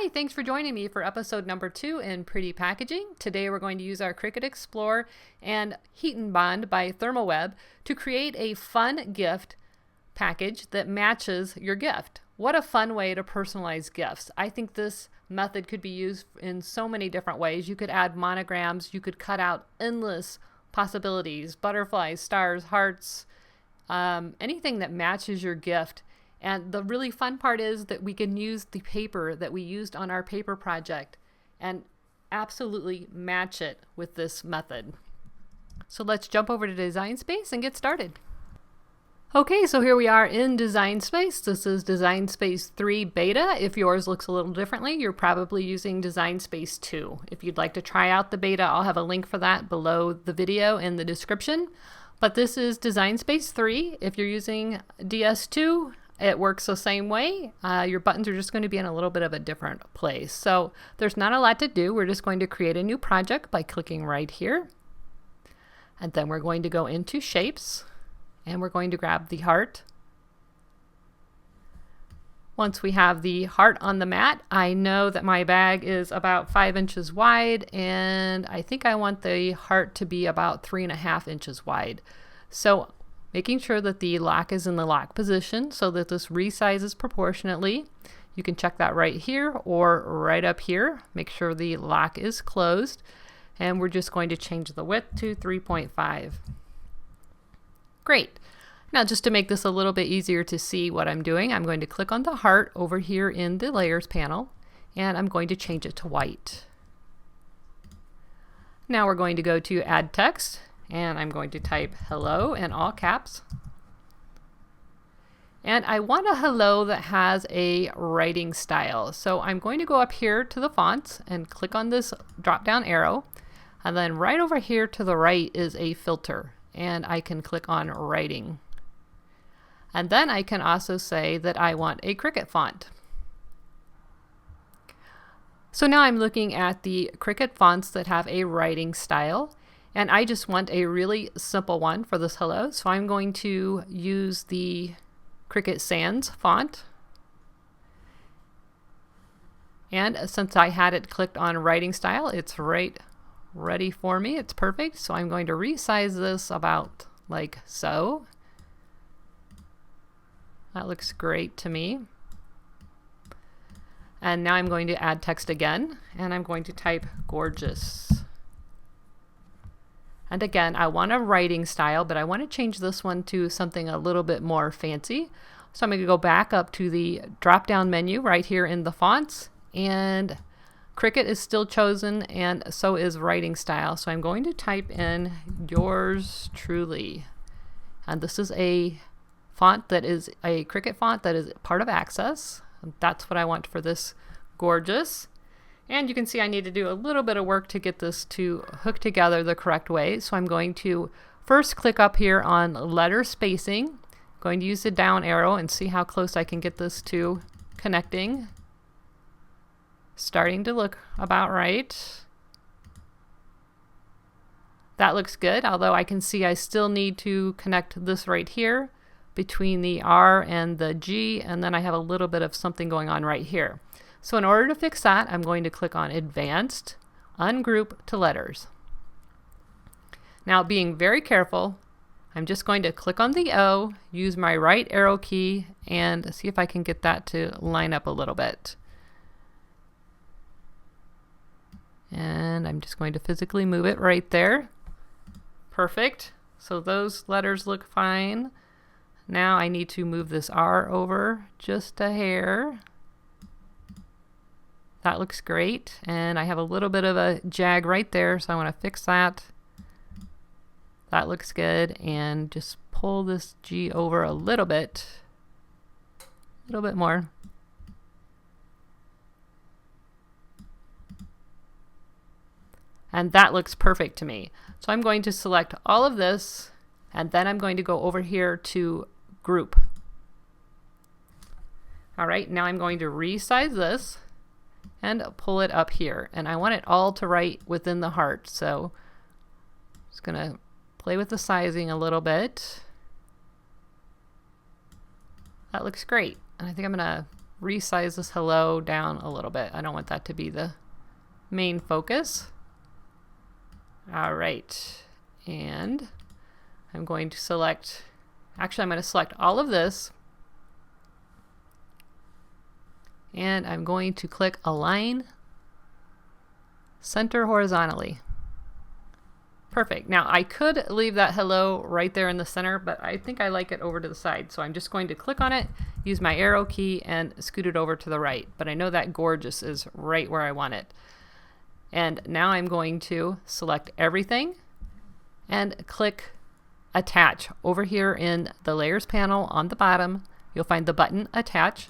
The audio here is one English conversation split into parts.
Hi, thanks for joining me for episode number 2 in Pretty Packaging. Today we're going to use our Cricut Explore and Heat and Bond by ThermoWeb to create a fun gift package that matches your gift. What a fun way to personalize gifts. I think this method could be used in so many different ways. You could add monograms, you could cut out endless possibilities, butterflies, stars, hearts, anything that matches your gift. And the really fun part is that we can use the paper that we used on our paper project and absolutely match it with this method. So let's jump over to Design Space and get started. Okay, so here we are in Design Space. This is Design Space 3 Beta. If yours looks a little differently, you're probably using Design Space 2. If you'd like to try out the beta, I'll have a link for that below the video in the description. But this is Design Space 3. If you're using DS2, it works the same way. Your buttons are just going to be in a little bit of a different place. So there's not a lot to do. We're just going to create a new project by clicking right here. And then we're going to go into Shapes and we're going to grab the heart. Once we have the heart on the mat, I know that my bag is about 5 inches wide and I think I want the heart to be about 3.5 inches wide. So making sure that the lock is in the lock position so that this resizes proportionately. You can check that right here or right up here. Make sure the lock is closed. And we're just going to change the width to 3.5. Great. Now just to make this a little bit easier to see what I'm doing, I'm going to click on the heart over here in the Layers panel and I'm going to change it to white. Now we're going to go to Add Text. And I'm going to type hello in all caps. And I want a hello that has a writing style. So I'm going to go up here to the fonts and click on this drop down arrow. And then right over here to the right is a filter. And I can click on writing. And then I can also say that I want a Cricut font. So now I'm looking at the Cricut fonts that have a writing style. And I just want a really simple one for this hello. So I'm going to use the Cricut Sans font. And since I had it clicked on writing style, it's right ready for me. It's perfect. So I'm going to resize this about like so. That looks great to me. And now I'm going to add text again. And I'm going to type gorgeous. And again, I want a writing style, but I want to change this one to something a little bit more fancy. So I'm going to go back up to the drop-down menu right here in the fonts, and Cricut is still chosen, and so is writing style. So I'm going to type in yours truly. And this is a font that is a Cricut font that is part of Access. That's what I want for this gorgeous. And you can see I need to do a little bit of work to get this to hook together the correct way. So I'm going to first click up here on letter spacing. Going to use the down arrow and see how close I can get this to connecting. Starting to look about right. That looks good, although I can see I still need to connect this right here between the R and the G, and then I have a little bit of something going on right here. So in order to fix that, I'm going to click on Advanced, Ungroup to Letters. Now being very careful, I'm just going to click on the O, use my right arrow key, and see if I can get that to line up a little bit. And I'm just going to physically move it right there. Perfect. So those letters look fine. Now I need to move this R over just a hair. That looks great, and I have a little bit of a jag right there, so I want to fix that. That looks good, and just pull this G over a little bit more. And that looks perfect to me. So I'm going to select all of this, and then I'm going to go over here to Group. All right, now I'm going to resize this and pull it up here, and I want it all to write within the heart, so I'm just gonna play with the sizing a little bit. That looks great, and I think I'm gonna resize this hello down a little bit. I don't want that to be the main focus. All right, and I'm going to select, actually I'm going to select all of this, and I'm going to click Align Center Horizontally. Perfect. Now I could leave that hello right there in the center, but I think I like it over to the side. So I'm just going to click on it, use my arrow key, and scoot it over to the right. But I know that gorgeous is right where I want it. And now I'm going to select everything and click Attach. Over here in the Layers panel on the bottom, you'll find the button Attach.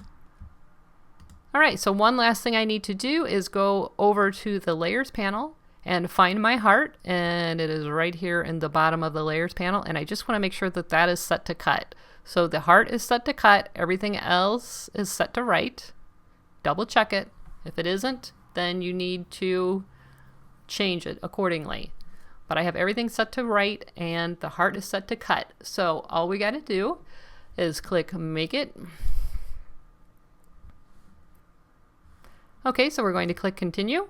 All right, so one last thing I need to do is go over to the Layers panel and find my heart, and it is right here in the bottom of the Layers panel, and I just want to make sure that that is set to cut. So the heart is set to cut, everything else is set to write. Double check it. If it isn't, then you need to change it accordingly. But I have everything set to write and the heart is set to cut. So all we got to do is click Make It. Okay, so we're going to click Continue.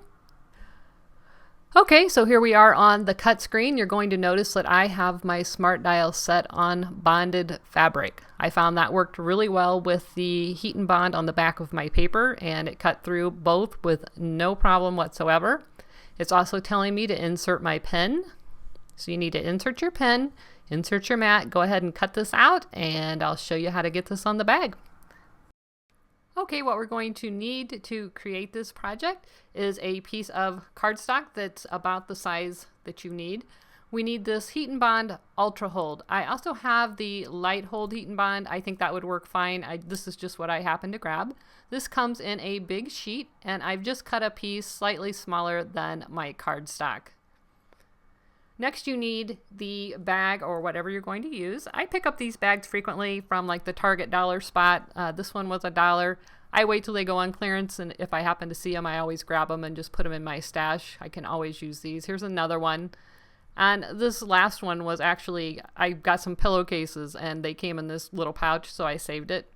Okay, so here we are on the cut screen. You're going to notice that I have my smart dial set on bonded fabric. I found that worked really well with the heat and bond on the back of my paper, and it cut through both with no problem whatsoever. It's also telling me to insert my pen. So you need to insert your pen, insert your mat, go ahead and cut this out, and I'll show you how to get this on the bag. Okay, what we're going to need to create this project is a piece of cardstock that's about the size that you need. We need this Heat and Bond Ultra Hold. I also have the Light Hold Heat and Bond. I think that would work fine. This is just what I happened to grab. This comes in a big sheet, and I've just cut a piece slightly smaller than my cardstock. Next, you need the bag or whatever you're going to use. I pick up these bags frequently from like the Target dollar spot. This one was $1. I wait till they go on clearance, and if I happen to see them, I always grab them and just put them in my stash. I can always use these. Here's another one. And this last one was actually, I got some pillowcases and they came in this little pouch, so I saved it.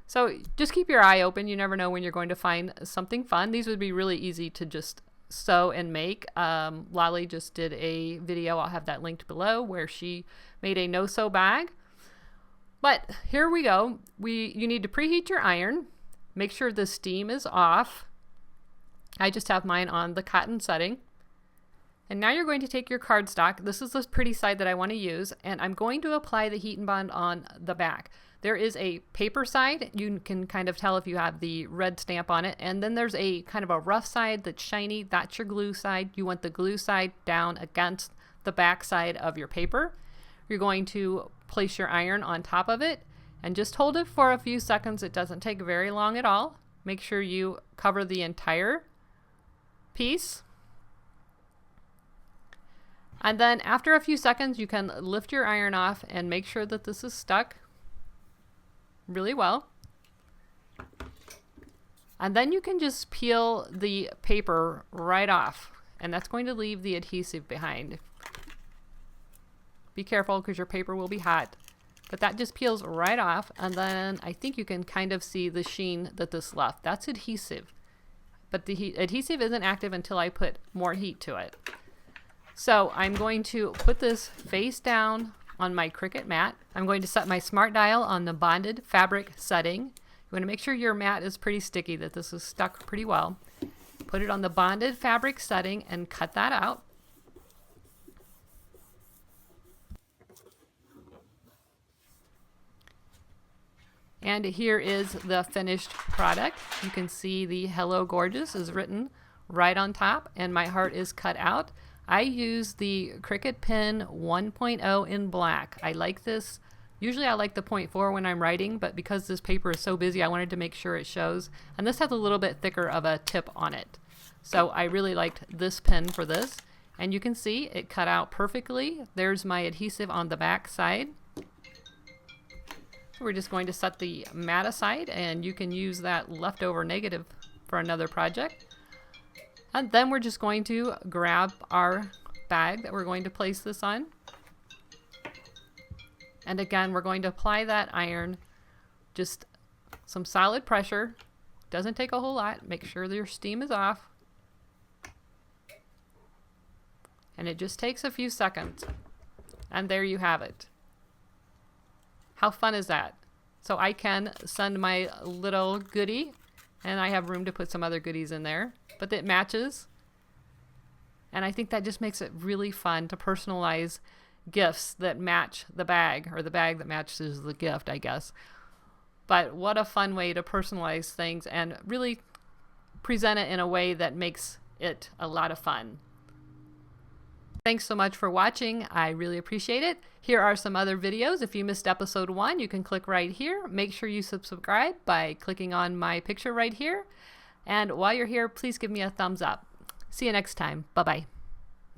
So just keep your eye open. You never know when you're going to find something fun. These would be really easy to just sew and make. Lolly just did a video, I'll have that linked below, where she made a no-sew bag. But here we go. You need to preheat your iron. Make sure the steam is off. I just have mine on the cotton setting. And now you're going to take your cardstock. This is the pretty side that I want to use, and I'm going to apply the Heat and Bond on the back. There is a paper side. You can kind of tell if you have the red stamp on it. And then there's a kind of a rough side that's shiny. That's your glue side. You want the glue side down against the back side of your paper. You're going to place your iron on top of it and just hold it for a few seconds. It doesn't take very long at all. Make sure you cover the entire piece. And then after a few seconds, you can lift your iron off and make sure that this is stuck really well. And then you can just peel the paper right off, and that's going to leave the adhesive behind. Be careful because your paper will be hot, but that just peels right off, and then I think you can kind of see the sheen that this left. That's adhesive, but the adhesive isn't active until I put more heat to it. So I'm going to put this face down on my Cricut mat. I'm going to set my smart dial on the bonded fabric setting. You want to make sure your mat is pretty sticky, that this is stuck pretty well. Put it on the bonded fabric setting and cut that out. And here is the finished product. You can see the Hello Gorgeous is written right on top, and my heart is cut out. I use the Cricut Pen 1.0 in black. I like this. Usually I like the 0.4 when I'm writing, but because this paper is so busy, I wanted to make sure it shows. And this has a little bit thicker of a tip on it. So I really liked this pen for this. And you can see it cut out perfectly. There's my adhesive on the back side. So we're just going to set the mat aside, and you can use that leftover negative for another project. And then we're just going to grab our bag that we're going to place this on. And again, we're going to apply that iron, just some solid pressure, Doesn't take a whole lot. Make sure your steam is off. And it just takes a few seconds. And there you have it. How fun is that? So I can send my little goodie, and I have room to put some other goodies in there, but it matches. And I think that just makes it really fun to personalize gifts that match the bag, or the bag that matches the gift, I guess. But what a fun way to personalize things and really present it in a way that makes it a lot of fun. Thanks so much for watching. I really appreciate it. Here are some other videos. If you missed episode 1, you can click right here. Make sure you subscribe by clicking on my picture right here. And while you're here, please give me a thumbs up. See you next time. Bye-bye.